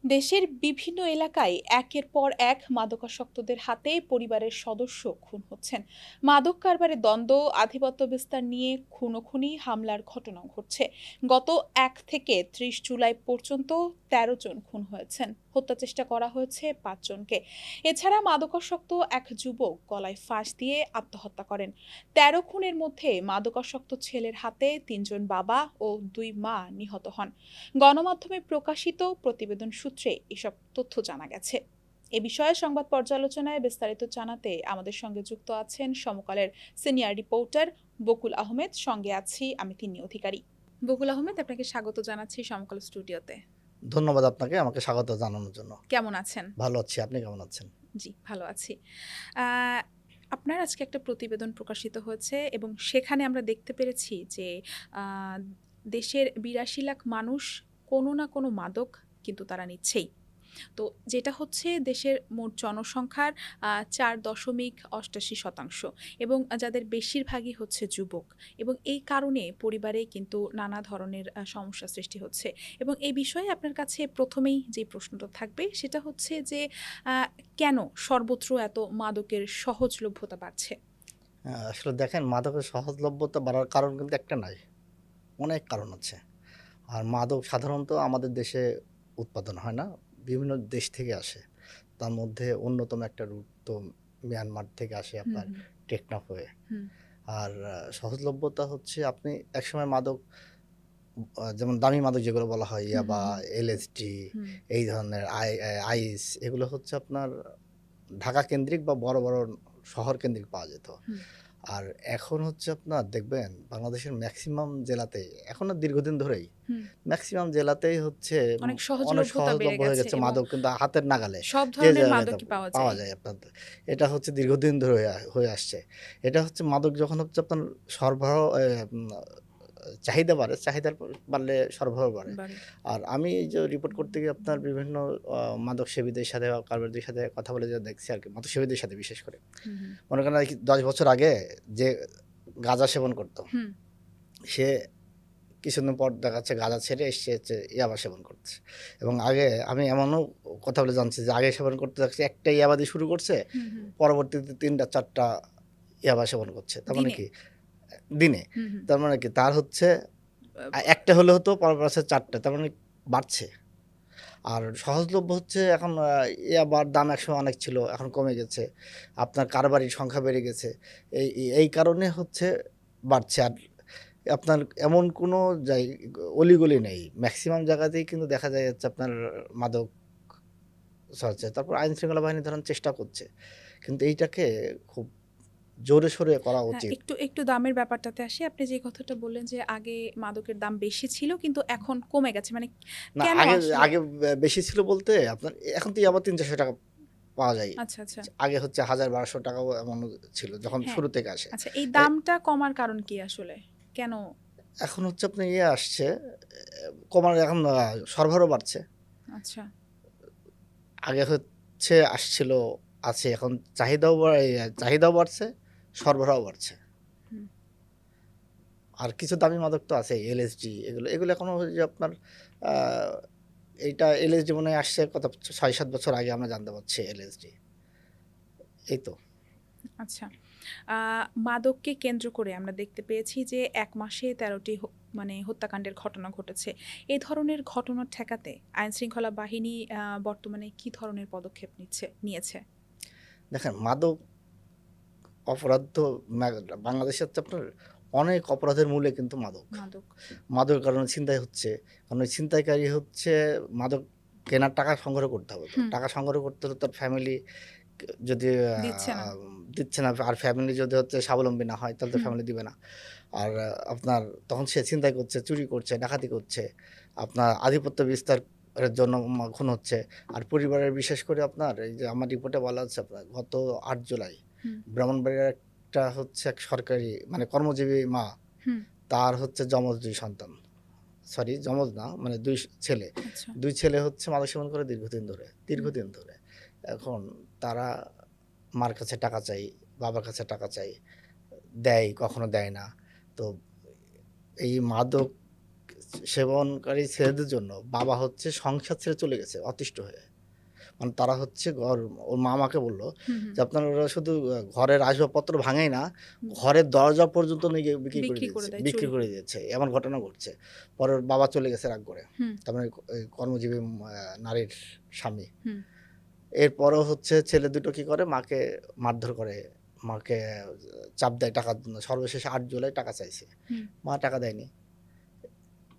দেশের বিভিন্ন এলাকায় একের পর এক মাদকাসক্তদের হাতে পরিবারের সদস্য খুন হচ্ছেন। মাদক কারবারে দ্বন্দ্ব, আধিপত্য বিস্তার নিয়ে খুনোখুনি, হামলার ঘটনাও ঘটছে। গত ১ থেকে ৩০ জুলাই পর্যন্ত ১৩ জন খুন হয়েছেন। হত্যা চেষ্টা করা হয়েছে ৫ জনকে। এছাড়া মাদকাসক্ত এক যুবক গলায় ফাঁস দিয়ে আত্মহত্যা করেন। ১৩ খুনের মধ্যে মাদকাসক্ত ছেলের হাতে ৩ জন বাবা ও ২ মা নিহত হন। গণমাধ্যমে প্রকাশিত প্রতিবেদন সূত্রে এসব তথ্য জানা গেছে। এ বিষয়ে সংবাদ পর্যালোচনায় বিস্তারিত জানাতে আমাদের সঙ্গে যুক্ত আছেন সমকালের সিনিয়র রিপোর্টার বকুল আহমেদ। সঙ্গে আছি আমি তিন্নি অধিকারী। বকুল আহমেদ, আপনাকে স্বাগত জানাচ্ছি সমকাল স্টুডিওতে। ধন্যবাদ আপনাকে আমাকে স্বাগত জানানোর জন্য। কেমন আছেন? ভালো আছি। আপনি কেমন আছেন? জি, ভালো আছি। আহ, আপনার আজকে একটা প্রতিবেদন প্রকাশিত হয়েছে এবং সেখানে আমরা দেখতে পেরেছি যে আহ, দেশের ৮২ লাখ মানুষ কোনো না কোনো মাদক কিন্তু তারা নিচ্ছেই। তো যেটা হচ্ছে দেশের মোট জনসংখ্যার ৪.৮৮% এবং যাদের বেশিরভাগই হচ্ছে যুবক, এবং এই কারণে পরিবারে কিন্তু নানা ধরনের সমস্যা সৃষ্টি হচ্ছে। এবং এই বিষয়ে আপনার কাছে প্রথমেই যে প্রশ্নটা থাকবে সেটা হচ্ছে যে আহ, কেন সর্বত্র এত মাদকের সহজলভ্যতা বাড়ছে? আসলে দেখেন মাদকের সহজলভ্যতা বাড়ার কারণ কিন্তু একটা নয়, অনেক কারণ আছে। আর মাদক সাধারণত আমাদের দেশে উৎপাদন হয় না, বিভিন্ন দেশ থেকে আসে। তার মধ্যে অন্যতম একটা রুট তো মিয়ানমার থেকে আসে হুম, আপনার হুম, টেকনাফ হয়ে। হুম, আর সহজলভ্যতা হচ্ছে আপনি একসময় মাদক যেমন দামি মাদক যেগুলো বলা হয় হুম, ইয়াবা, হুম, হুম, এলএসডি, হুম, এই ধরনের আইস, এগুলো হচ্ছে আপনার ঢাকা কেন্দ্রিক বা বড় বড় শহর কেন্দ্রিক পাওয়া যেত। হুম, আর এখন হচ্ছে আপনার দেখবেন বাংলাদেশের ম্যাক্সিমাম জেলাতেই এখন না, দীর্ঘদিন ধরেই হুম। ম্যাক্সিমাম জেলাতেই হচ্ছে অনেক অনেক সহজলভ্যতা বেড়ে সহজলভ্য হয়ে গেছে গেছে এবং মাদক, কিন্তু হাতের নাগালে সব যে ধরনের জায়গায় মাদকই পাওয়া পাওয়া যায়। যায় আপনার। এটা হচ্ছে দীর্ঘদিন ধরে হয়ে আসছে। এটা হচ্ছে মাদক যখন হচ্ছে আপনার সরবরাহ চাহিদা বাড়ে, চাহিদার বাড়লে সরবরাহ বাড়ে। বাড়ে। আর আমি এই যে রিপোর্ট করতে গিয়ে আপনার বিভিন্ন মাদক সেবীদের সাথে বা কারবারিদের সাথে কথা বলে যা দেখছি আরকি, মাদক সেবীদের সাথে বিশেষ করে। হুম, হুম, মনে করেন আরকি ১০ বছর আগে যে গাঁজা সেবন করত, হুম। সে কিছুদিন পর দেখা যাচ্ছে গাঁজা ছেড়ে সে হচ্ছে ইয়াবা সেবন করছে। এবং আগে আমি এমনও কথা বলে জানছি যে আগে সেবন করতে যাচ্ছে একটা ইয়াবা দিয়ে শুরু করছে, হুম, হুম। পরবর্তীতে ৩ টা ৪ টা ইয়াবা সেবন করছে। তার মানে দিনে? কি? দিনে। হুম, হুম। তার মানে কি? তার হচ্ছে আ প একটা হলে হতো, পরের বার হচ্ছে ৪ টা। তার মানে বাড়ছে। আর সহজলভ্য হচ্ছে এখন ইয়াবার দাম একসময় অনেক ছিল, এখন কমে গেছে। আপনার কারবারির সংখ্যা বেড়ে গেছে। এই কারণে হচ্ছে বাড়ছে। আর আপনার এমন কোনো অলিগলি নেই। মেক্সিমাম জায়গাতেই কিন্তু দেখা যায় হচ্ছে আপনার মাদক চলছে। তারপর আইনশৃঙ্খলা বাহিনী ধরেন চেষ্টা করছে। কিন্তু এইটাকে খুব জোরে সোরে করা হ্যাঁ, উচিত। একটু দামের ব্যাপারটাতে আসি। আপনি যে কথাটা বললেন যে আগে মাদকের দাম বেশি ছিল কিন্তু এখন কমে গেছে। মানে না, কেন আগে আসলে? আগে বেশি ছিল বলতে আপনার এখন তো ইয়াবা ৳৩০০-৳৪০০ পাওয়া যায়। আচ্ছা, আচ্ছা। আগে হচ্ছে ৳১,০০০-১,২০০ টাকাও এমন ছিল যখন হ্যাঁ, শুরু থেকে আসে। আচ্ছা, এই এ দামটা কমার কারণ কি আসলে? কেন? এখন হচ্ছে আপনার আসছে, কমার এখন সরবরাহ বাড়ছে। আচ্ছা। আগে হচ্ছে আসছিল, আছে, এখন চাহিদাও বাড়ছে, সরবরাহ বাড়ছে। হুম। আর কিছু দামি মাদক তো আছেই, এলএসডি, এগুলো এখনো ওই যে আপনার আ এইটা এলএসডি মনে হয় আসছে কত ৬-৭ বছর আগে আমরা জানতে পারছি এলএসডি। এই তো। আচ্ছা। আ মাদককে কেন্দ্র করে আমরা দেখতে পেয়েছি যে ১ মাসে ১৩টি মানে হত্যাকাণ্ডের ঘটনা ঘটেছে। এ ধরনের ঘটনা ঠেকাতে আইনশৃঙ্খলা বাহিনী বর্তমানে কি ধরনের পদক্ষেপ নিয়েছে? দেখেন মাদক অপরাধ তো মা বাংলাদেশে হচ্ছে আপনার অনেক অপরাধের মূলে কিন্তু মাদক। মাদক। মাদকের কারণে ছিনতাই হচ্ছে। কারণ ওই ছিনতাইকারী হচ্ছে মাদক কেনার টাকা সংগ্রহ করতে হবে তো। হুম, টাকা সংগ্রহ করতে হলে তার ফ্যামিলি যদি দিচ্ছে না। দিচ্ছে না, আর ফ্যামিলি যদি হচ্ছে স্বাবলম্বী না হয় তাহলে তো হুম, ফ্যামিলি দিবে না। আর আপনার তখন সে ছিনতাই করছে, চুরি করছে, ডাকাতি করছে। আপনার আধিপত্য বিস্তারের জন্য খুন হচ্ছে। আর পরিবারের বিশেষ করে আপনার এই যে আমার রিপোর্টে বলা হচ্ছে আপনার গত ৮ জুলাই হুম, ব্রাহ্মণবাড়িয়ার একটা হচ্ছে এক সরকারি মানে কর্মজীবী মা, হুম। তার হচ্ছে যমজ ২ সন্তান। সরি, যমজ না, মানে ২ ছেলে। আচ্ছা। ২ ছেলে হচ্ছে মাদক সেবন করে হুম, দীর্ঘদিন ধরে। এখন তারা মার কাছে টাকা চাই, বাবার কাছে টাকা চাই। দেয়, কখনো দেয় না। তো এই মাদক সেবনকারী ছেলেদের জন্য বাবা হচ্ছে সংসার ছেড়ে চলে গেছে অতিষ্ঠ হয়ে। মানে তারা হচ্ছে ওর মা আমাকে বলল হুম, হুম। যে, "আপনার ওরা শুধু ঘরের আসবাবপত্র ভাঙেই না, হুম, ঘরের দরজা পর্যন্ত নিয়ে গিয়ে বিক্রি করে দেয়, বিক্রি চুরি করে করে। দিয়েছে।" এমন ঘটনা ঘটছে। পরে ওর বাবা চলে গেছে রাগ করে। হুম, তার মানে এই কর্মজীবী নারীর স্বামী। হুম, এরপরও হচ্ছে ছেলে দুটো কি করে মাকে মারধর করে, মাকে চাপ দেয় টাকার জন্য। সর্বশেষ ৮ জুলাই টাকা চাইছে। হুম, মা টাকা দেয়নি।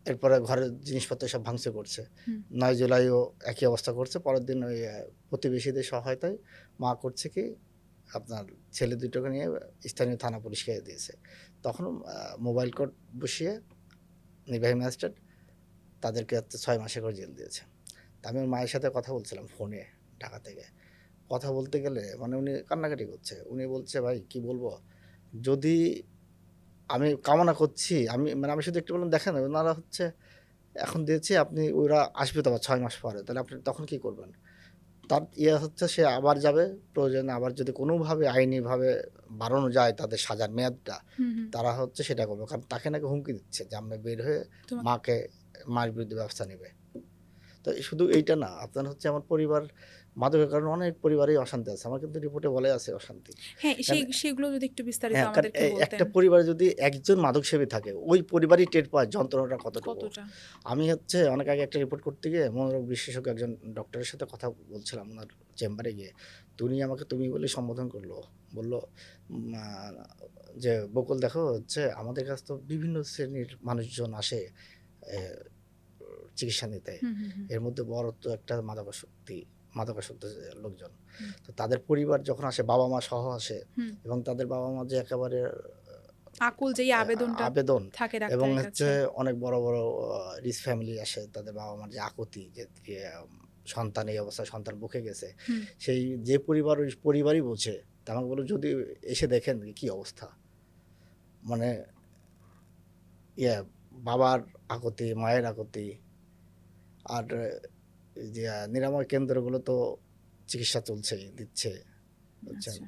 এরপরে ঘরের জিনিসপত্র সব ভাঙচুর করছে। হুম, ৯ জুলাইও একই অবস্থা করছে। পরের দিন ওই প্রতিবেশীদের সহায়তায় মা করছে কি আপনার ছেলে দুটোকে নিয়ে স্থানীয় থানা পুলিশকে দিয়েছে। তখন মোবাইল কোর্ট বসিয়ে নির্বাহী ম্যাজিস্ট্রেট তাদেরকে হচ্ছে ৬ মাসের করে জেল দিয়েছে। তা আমি ওর মায়ের সাথে কথা বলছিলাম ফোনে ঢাকা থেকে। কথা বলতে গেলে মানে উনি কান্নাকাটি করছে। উনি বলছে, "ভাই কি বলবো? যদি আমি কামনা করছি আমি শুধু একটু বললাম, "দেখেন ওনারা হচ্ছে এখন দিয়েছি আপনি ওরা আসবে তো আবার ৬ মাস পরে। তাহলে আপনি তখন কি করবেন?" তার হচ্ছে সে আবার যাবে। প্রয়োজনে আবার যদি কোনোভাবে আইনিভাবে বাড়ানো যায় তাদের সাজার মেয়াদটা, হুম, হুম। তারা হচ্ছে সেটা করবে। কারণ তাকে নাকি হুমকি দিচ্ছে যে, "আমরা বের হয়ে তোমাকে মার বিরুদ্ধে ব্যবস্থা নিবে।" তো শুধু এইটা না, আপনার হচ্ছে আমার পরিবার মাদকের কারণে অনেক পরিবারেই অশান্তি আছে। আমার কিন্তু রিপোর্টে বলাই আছে অশান্তি। হ্যাঁ, কারণ সেগুলো যদি একটু বিস্তারিত হ্যাঁ, কারণ আমাদেরকে বলতেন। একটা পরিবারে যদি একজন মাদকসেবী থাকে, ওই পরিবারই টের পায় যন্ত্রণাটা কতটুকু। কতটা? আমি হচ্ছে অনেক আগে একটা রিপোর্ট করতে গিয়ে মনোরোগ বিশেষজ্ঞ একজন ডক্টরের সাথে কথা বলছিলাম উনার চেম্বারে গিয়ে। তো উনি আমাকে তুমি বলেই সম্বোধন করলো। বলল, উম আ যে, "বকুল দেখো হচ্ছে আমাদের কাছে তো বিভিন্ন শ্রেণীর মানুষজন আসে এ চিকিৎসা নিতে। হুম, হুম, হুম, এর মধ্যে বড় তো একটা মাদকাসক্ত লোকজন। হুম, তো তাদের পরিবার যখন আসে বাবা-মা সহ আসে হুম। এবং তাদের বাবা-মা যে একেবারে আকুল যেই আবেদনটা আবেদন থাকে এবং ডাক্তারের হচ্ছে কাছে। অনেক বড়, বড় রিচ ফ্যামিলি আসে। তাদের বাবা-মার যে আকুতি যে সন্তান এই অবস্থায় সন্তান বুকে গেছে। হুম, সেই যে পরিবার ওই পরিবারই বোঝে। তা আমাকে বলল যদি এসে দেখেন কি অবস্থা। মানে ইয়ে বাবার আকুতি, মায়ের আকুতি আর এই যে নিরাময় কেন্দ্রগুলো তো চিকিৎসা চলছেই, দিচ্ছে। বুঝছেন? আচ্ছা।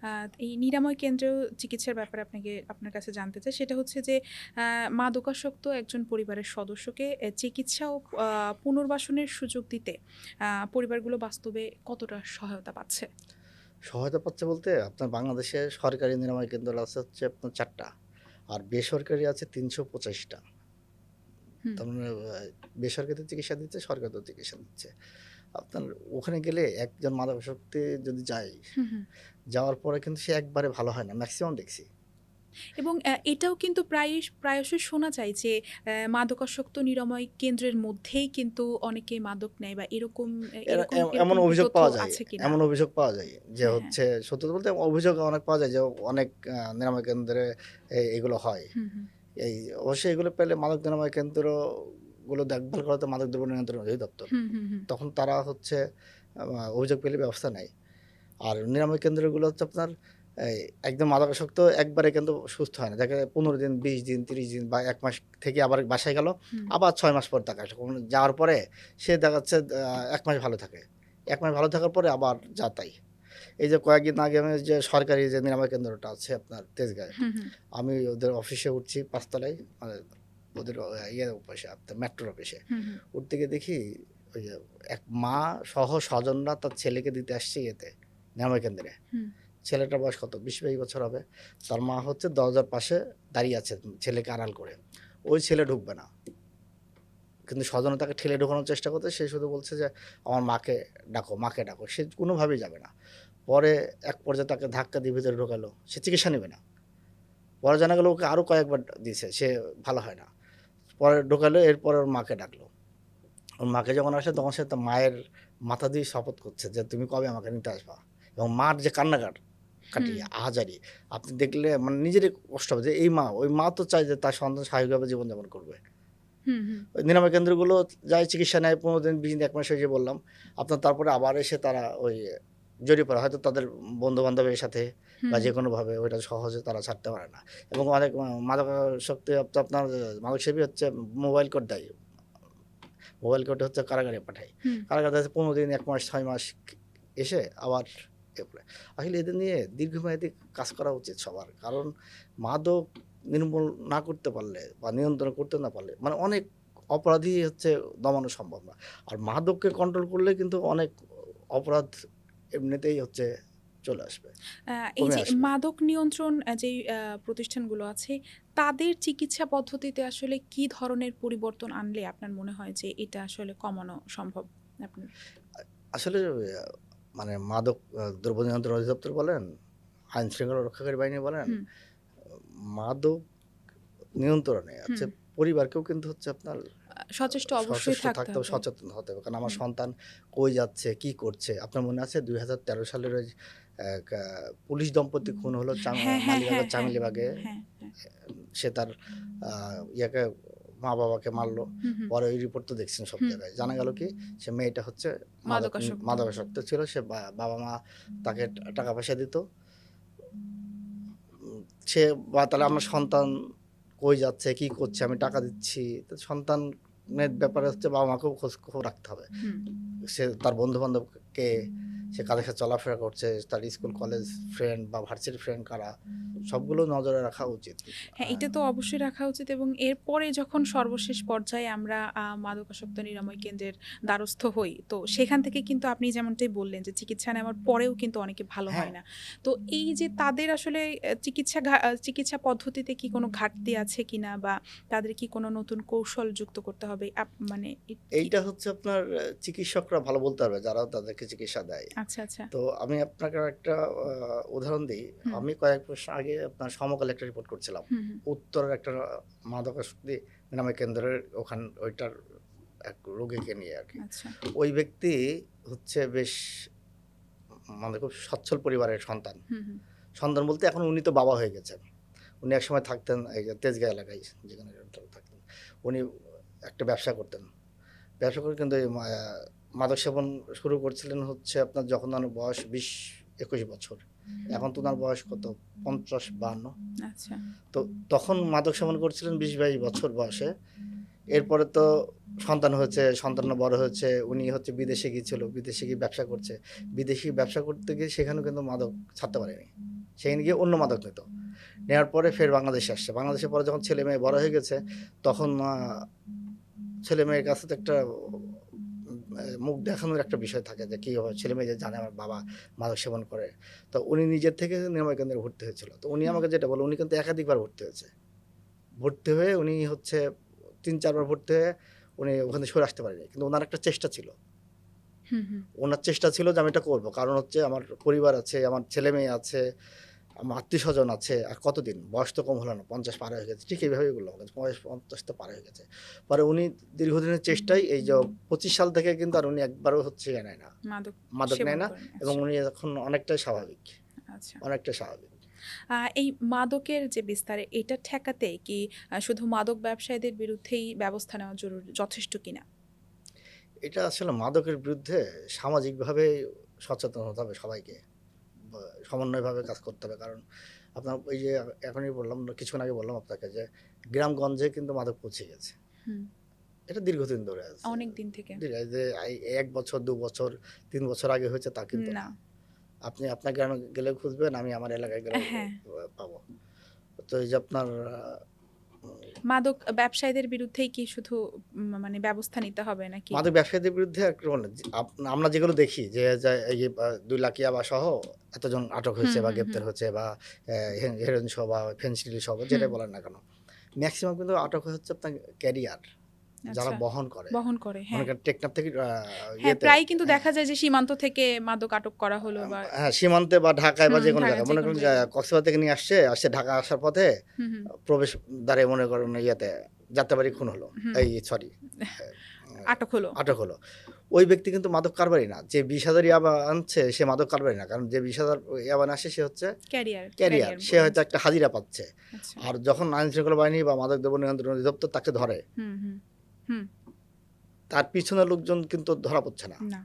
আ এই নিরাময় কেন্দ্রেও চিকিৎসার ব্যাপারে আপনার কাছে জানতে চাই। সেটা হচ্ছে যে আ মাদকাসক্ত একজন পরিবারের সদস্যকে চিকিৎসা ও আ পুনর্বাসনের সুযোগ দিতে পরিবারগুলো বাস্তবে কতটা সহায়তা পাচ্ছে? সহায়তা পাচ্ছে বলতে আপনার বাংলাদেশে সরকারি নিরাময় কেন্দ্র আছে হচ্ছে আপনার ৪ টা। আর বেসরকারি আছে ৩২৫ টা। হুম, তার মানে বেসরকারিতে চিকিৎসা দিচ্ছে, সরকারিতেও চিকিৎসা দিচ্ছে। আপনার ওখানে গেলে একজন মাদকাসক্ত যদি যায়, হুম, হুম। যাওয়ার পরে কিন্তু সে একবারে ভালো হয় না। মেক্সিমাম দেখছি। এবং এটাও কিন্তু প্রায়শই শোনা যায় যে মাদকাসক্ত নিরাময় কেন্দ্রের মধ্যেই কিন্তু অনেকে মাদক নেয় বা এরকম এরা এরকম এমন এরকম কি অভিযোগ তথ্য পাওয়া যায় আছে কিনা? এমন অভিযোগ পাওয়া যায় যে হ্যাঁ, হ্যাঁ। হচ্ছে সত্যি কথা বলতে অভিযোগ অনেক পাওয়া যায় যে অনেক নিরাময় কেন্দ্রে এগুলো হয়। হুম, হুম, এই অবশ্যই এগুলো পেলে মাদক নিরাময় কেন্দ্রগুলো দেখভাল করা তো মাদক দ্রব্য নিয়ন্ত্রণ অধিদপ্তর। হুম, হুম, হুম, তখন তারা হচ্ছে অভিযোগ পেলে ব্যবস্থা নেয়। আর নিরাময় কেন্দ্রগুলো হচ্ছে আপনার এই একদম মাদকাসক্ত একবারে কিন্তু সুস্থ হয় না। দেখা যায় ১৫ দিন, ২০ দিন, ৩০ দিন বা ১ মাস থেকে আবার বাসায় গেল। হুম, আবার ৬ মাস পর তাকে আসে। যাওয়ার পরে সে দেখা যাচ্ছে ১ মাস ভালো থাকে। ১ মাস ভালো থাকার পরে আবার যা তাই। এই যে কয়েকদিন আগে আমি যে সরকারি যে নিরাময় কেন্দ্রটা আছে আপনার তেজগাঁয়ে। হুম, হুম, আমি ওদের অফিসে উঠছি ৫ তলায় মানে ওদের ইয়ের অফিসে আপনার মেট্রোর অফিসে। হুম, হুম, উঠতে গিয়ে দেখি ওই যে এক মা সহ স্বজনরা তার ছেলেকে দিতে আসছে ইয়েতে নিরাময় কেন্দ্রে। হুম, ছেলেটার বয়স কত? ২০-২২ বছর হবে। তার মা হচ্ছে দরজার পাশে দাঁড়িয়ে আছে ছেলেকে আড়াল করে। ওই ছেলে ঢুকবে না। কিন্তু স্বজনরা তাকে ঠেলে ঢোকানোর চেষ্টা করছে। সে শুধু বলছে যে, "আমার মাকে ডাকো, মাকে ডাকো।" সে কোনোভাবেই যাবে না। পরে এক পর্যায়ে তাকে ধাক্কা দিয়ে ভিতরে ঢোকালো। সে চিকিৎসা নেবে না। পরে জানা গেল ওকে আরও কয়েকবার দিছে। সে ভালো হয় না। পরে ঢোকালো এরপরে ওর মাকে ডাকলো। ওর মাকে যখন আসে তখন সে তার মায়ের মাথা দিয়ে শপথ করছে যে, "তুমি কবে আমাকে নিতে আসবা?" এবং মার যে কান্নাকাটি, হুম, আহাজারি আপনি দেখলে মানে নিজেরই কষ্ট হবে যে এই মা, ওই মা তো চায় যে তার সন্তান স্বাভাবিকভাবে জীবনযাপন করবে। হুম, হুম, ওই নিরাময় কেন্দ্রগুলো যায় চিকিৎসা নেয় ১৫ দিন, ২০ দিন, ১ মাস ওই যে বললাম। আপনার তারপরে আবার এসে তারা ওই জড়িয়ে পড়ে। হয়তো তাদের বন্ধু-বান্ধবের সাথে বা হুম, যেকোনোভাবে ওইটা সহজে তারা ছাড়তে পারে না। এবং অনেক মাদকাসক্তি আপনার মাদকসেবী হচ্ছে মোবাইল কোড দেয়। মোবাইল কোর্টে হচ্ছে কারাগারে পাঠায়। হুম, কারাগারে আছে ১৫ দিন, ১ মাস, ৬ মাস এসে আবার ইয়ে করে। আসলে এদের নিয়ে দীর্ঘমেয়াদী কাজ করা উচিত সবার। কারণ মাদক নির্মূল না করতে পারলে বা নিয়ন্ত্রণ করতে না পারলে মানে অনেক অপরাধী হচ্ছে দমানো সম্ভব না। আর মাদককে কন্ট্রোল করলে কিন্তু অনেক অপরাধ এমনিতেই হচ্ছে চলে আসবে, এই কমে যে আসবে। মাদক নিয়ন্ত্রণ যেই প্রতিষ্ঠানগুলো আছে, তাদের চিকিৎসা পদ্ধতিতে আসলে কি ধরনের পরিবর্তন আনলে আপনার মনে হয় যে এটা আসলে কমানো সম্ভব আপনার? আসলে মানে মাদক দ্রব্য নিয়ন্ত্রণ অধিদপ্তর বলেন, আইন শৃঙ্খলা রক্ষাকারী বাহিনী বলেন, হুম, মাদক নিয়ন্ত্রণে হুম। হচ্ছে পরিবারকেও কিন্তু হচ্ছে আপনার সচেষ্ট অবশ্যই সচেষ্ট থাকতে থাকতে হবে, হবে। সচেতন হতে হবে। কারণ আমার হুম, সন্তান কই যাচ্ছে, কি করছে? আপনার মনে আছে ২০১৩ সালের ওই এক পুলিশ দম্পতি খুন হলো হ্যাঁ, হ্যাঁ, হ্যাঁ, মালিবাগের হ্যাঁ, চামেলিবাগে। হ্যাঁ, হ্যাঁ। সে তার আ ইয়াকে মা-বাবাকে মারলো। হুম, হুম। পরে ওই রিপোর্ট তো দেখছেন সব হুম, জায়গায়। জানা গেল কি সে মেয়েটা হচ্ছে মাদকাসক্ত। মাদকাসক্ত ছিল। সে বাবা-মা তাকে টাকা-পয়সা দিত। উম সে তাহলে আমার সন্তান কই যাচ্ছে, কি করছে, আমি টাকা দিচ্ছি। তো সন্তানের ব্যাপারে হচ্ছে বাবা-মাকেও খোঁজ রাখতে হবে। হুম। সে তার বন্ধু-বান্ধব কে, সে কাদের সাথে চলাফেরা করছে, তার স্কুল, কলেজ ফ্রেন্ড বা ভার্সিটি ফ্রেন্ড কারা, সবগুলো নজরে রাখা উচিত। হ্যাঁ, আ এটা তো অবশ্যই রাখা উচিত এবং এরপরে যখন সর্বশেষ পর্যায়ে আমরা মাদকাসক্ত নিরাময় কেন্দ্রের দ্বারস্থ হই, তো সেখান থেকে কিন্তু আপনি যেমনটাই বললেন যে চিকিৎসা নেওয়ার পরেও কিন্তু অনেকে ভালো হ্যাঁ, হয় না। তো এই যে তাদের আসলে চিকিৎসা পদ্ধতিতে কি কোনো ঘাটতি আছে কিনা বা তাদের কি কোনো নতুন কৌশল যুক্ত করতে হবে? মানে কি এইটা হচ্ছে আপনার চিকিৎসকরা ভালো বলতে পারবে যারা তাদেরকে চিকিৎসা দেয়। আচ্ছা, আচ্ছা। তো আমি আপনাকে একটা উদাহরণ দিই। হুম, আমি কয়েক বছর আগে আপনার সমকালে একটা রিপোর্ট করছিলাম। হুম, হুম। উত্তরের একটা মাদকাসক্তি নিরাময় কেন্দ্রের ওইটার এক রোগীকে নিয়ে আরকি। আচ্ছা। ওই ব্যক্তি হচ্ছে বেশ মানে খুব সচ্ছল পরিবারের সন্তান। হুম, হুম। সন্তান বলতে এখন উনি তো বাবা হয়ে গেছেন। উনি একসময় থাকতেন এই যে তেজগাঁ এলাকায় যেখানে থাকতেন। উনি একটা ব্যবসা করতেন। ব্যবসা করে কিন্তু এই মাদক সেবন শুরু করছিলেন হচ্ছে আপনার যখন ওনার বয়স ২০-২১ বছর। এখন তো উনার বয়স কত ৫০-৫২। আচ্ছা। তো তখন মাদক সেবন করছিলেন ২০-২২ বছর বয়সে। এরপরে তো সন্তান হয়েছে, সন্তানরা বড় হয়েছে। উনি হচ্ছে বিদেশে গিয়েছিল। বিদেশে গিয়ে ব্যবসা করছে। বিদেশি ব্যবসা করতে গিয়ে সেখানেও কিন্তু মাদক ছাড়তে পারেনি। সেখানে গিয়ে অন্য মাদক নিত। নেওয়ার পরে ফের বাংলাদেশে আসছে। বাংলাদেশের পরে যখন ছেলে-মেয়ে বড় হয়ে গেছে, তখন ছেলে-মেয়ের কাছে তো একটা মুখ দেখানোর একটা বিষয় থাকে যে কি হবে ছেলে-মেয়ে যে জানে আমার বাবা মাদক সেবন করে। তো উনি নিজের থেকে নিরাময় কেন্দ্রে ভর্তি হয়েছিল। তো উনি হুম, আমাকে যেটা বলল উনি কিন্তু একাধিকবার ভর্তি হয়েছে। ভর্তি হয়ে উনি হচ্ছে ৩-৪ বার ভর্তি হয়ে উনি ওখান থেকে সরে আসতে পারেনি। কিন্তু উনার একটা চেষ্টা ছিল। হুম, হুম। উনার চেষ্টা ছিল যে আমি এটা করব। কারণ হচ্ছে আমার পরিবার আছে, আমার ছেলে-মেয়ে আছে, আমার আত্মীয়স্বজন আছে। আর কতদিন? বয়স তো কম হলো না। ৫০ পার হয়ে গেছে। ঠিক এইভাবেই বলল আমাকে। বয়স ৫০ তো পার হয়ে গেছে। পরে উনি দীর্ঘদিনের চেষ্টায় এই যে ২৫ সাল থেকে কিন্তু আর উনি একবারও হচ্ছে ইয়ে নেয় না। মাদক মাদক সেবন নেয় না করেন। এবং আচ্ছা, উনি এখন অনেকটাই স্বাভাবিক। আচ্ছা। অনেকটাই স্বাভাবিক। এই মাদকের যে বিস্তার এটা ঠেকাতে কি শুধু মাদক ব্যবসায়ীদের বিরুদ্ধেই ব্যবস্থা নেওয়া যথেষ্ট কিনা? এটা আসলে মাদকের বিরুদ্ধে সামাজিকভাবে সচেতন হতে হবে সবাইকে। বা সমন্বয়ভাবে কাজ করতে হবে। কারণ আপনার ওই যে এখনই বললাম, কিছুক্ষণ আগে বললাম আপনাকে যে গ্রামগঞ্জে কিন্তু মাদক পৌঁছে গেছে। হুম, এটা দীর্ঘদিন ধরে আছে। অনেক দিন থেকে। এই যে ১ বছর, ২ বছর, ৩ বছর আগে হয়েছে তা কিন্তু না। না। আপনি আপনার গ্রামে গেলেও খুঁজবেন, আমি আমার এলাকায় গেলেও হ্যাঁ, পাবো। তো এই যে আপনার মাদক ব্যবসায়ীদের বিরুদ্ধেই কি শুধু মানে ব্যবস্থা নিতে হবে নাকি? মাদক ব্যবসায়ীদের বিরুদ্ধে আক্রমণ আমরা যেগুলো দেখি যে এই যে ২ লাখ ইয়াবা সহ এতজন আটক হুম, হয়েছে বা হুম, হুম, গ্রেপ্তার হয়েছে বা হেরোইন সহ বা ফেনসিডিল সহ হুম। যেটাই বলেন না কেন। মেক্সিমাম কিন্তু আটক হচ্ছে আপনার ক্যারিয়ার যারা আচ্ছা, বহন করে। বহন করে। মনে হ্যাঁ। করেন টেকনাফ থেকে হ্যাঁ, ইয়েতে প্রায়ই কিন্তু দেখা হ্যাঁ, যায় যে সীমান্ত থেকে মাদক আটক করা হলো বা হ্যাঁ, সীমান্তে বা ঢাকায় বা হুম, যেকোনো ঢাকার জায়গায় মনে যেকোনো করেন যে জায়গায়। কক্সবাজার থেকে নিয়ে আসছে ঢাকা আসার পথে হুম, হুম, প্রবেশদ্বারে মনে করেন ইয়েতে যাত্রাবাড়ি খুন হলো। হুম। এই সরি আটক হলো। আটক হলো। ওই ব্যক্তি কিন্তু মাদক কারবারি না। যে ২০,০০০ ইয়াবা আনছে সে মাদক কারবারি না। কারণ যে ২০,০০০ ইয়াবা নিয়ে আসে সে হচ্ছে ক্যারিয়ার। ক্যারিয়ার সে হয়তো একটা হাজিরা পাচ্ছে। আচ্ছা। আর যখন আইন শৃঙ্খলা বাহিনী বা মাদক দ্রব্য নিয়ন্ত্রণ অধিদপ্তর তাকে ধরে, হুম, হুম, হুম। তার পিছনের লোকজন কিন্তু ধরা পড়ছে না। না।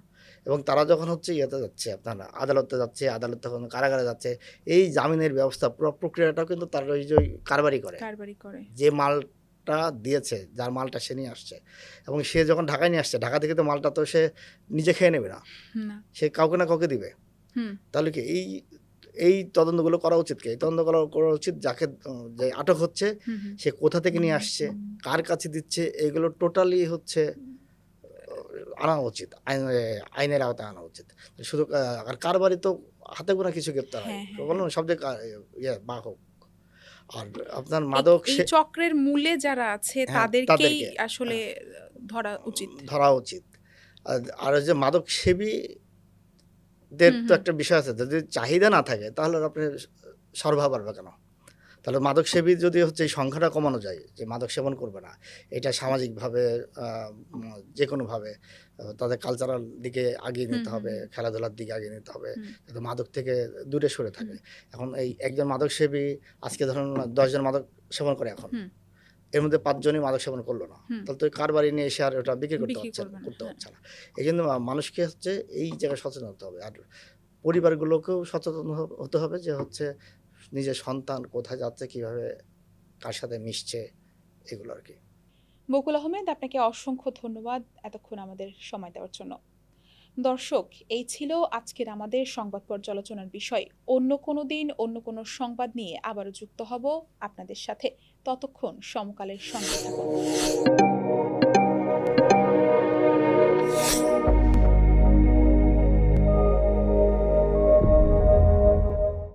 এবং তারা যখন হচ্ছে ইয়েতে যাচ্ছে আপনার আদালতে যাচ্ছে, আদালত তখন কারাগারে যাচ্ছে। এই জামিনের ব্যবস্থা পুরো প্রক্রিয়াটাও কিন্তু তারা ওই যে ওই কারবারি করে। কারবারি করে। যে মালটা দিয়েছে, যার মালটা সে নিয়ে আসছে এবং সে যখন ঢাকায় নিয়ে আসছে, ঢাকা থেকে তো মালটা তো সে নিজে খেয়ে নেবে না। না। সে কাউকে না কাউকে দিবে। হুম, তাহলে কি এই তদন্তগুলো করা উচিত কি? এই তদন্ত করা উচিত যাকে যে আটক হচ্ছে হুম, হুম। সে কোথা থেকে নিয়ে আসছে, কার কাছে দিচ্ছে, এগুলো টোটালি হচ্ছে আনা উচিত। আইনের আওতায় আনা উচিত। শুধু আর কারবারি তো হাতে গোনা কিছু গ্রেপ্তার হয়। হ্যাঁ, হ্যাঁ, বললাম হ্যাঁ। না সব জায়গায় বাহক। আর আপনার এই মাদক এই চক্রের মূলে যারা আছে হ্যাঁ, তাদেরকেই তাদেরকে আসলে হ্যাঁ, ধরা উচিত। ধরা উচিত। আর ওই যে মাদক সেবীদের হুম, তো হুম। একটা বিষয় আছে। যদি চাহিদা না থাকে তাহলে আপনি সরবরাহ বাড়বে কেন? তাহলে মাদকসেবী যদি হচ্ছে এই সংখ্যাটা কমানো যায় যে মাদক সেবন করবে না, এটা সামাজিকভাবে আ উম যেকোনোভাবে তাদের কালচারাল দিকে আগিয়ে হুম, নিতে হুম, হবে, হুম, খেলাধুলার দিকে আগিয়ে নিতে হবে, হুম, যাতে মাদক থেকে দূরে সরে হুম, থাকে। এখন এই একজন মাদকসেবী আজকে ধরুন ১০ জন মাদক সেবন করে এখন। হুম, এর মধ্যে ৫ জনই মাদক সেবন করল না। হুম। তাহলে তো কার বাড়ি নিয়ে এসে আর ওটা বিক্রি করতে বিক্রি করবে না। করতে হ্যাঁ। হচ্ছে না। এইজন্য মানুষকে হচ্ছে এই জায়গায় সচেতন হতে হবে। আর পরিবারগুলোকেও সচেতন হতে হবে যে হচ্ছে নিজের সন্তান কোথায় যাচ্ছে, কিভাবে কার সাথে মিশছে এগুলো আরকি। বকুল আহমেদ, আপনাকে অসংখ্য ধন্যবাদ এতক্ষণ আমাদের সময় দেওয়ার জন্য। দর্শক, এই ছিল আজকের আমাদের সংবাদ পর্যালোচনার বিষয়। অন্য কোনো দিন অন্য কোনো সংবাদ নিয়ে আবারও যুক্ত হব আপনাদের সাথে। ততক্ষণ সমকালের সঙ্গে থাকুন।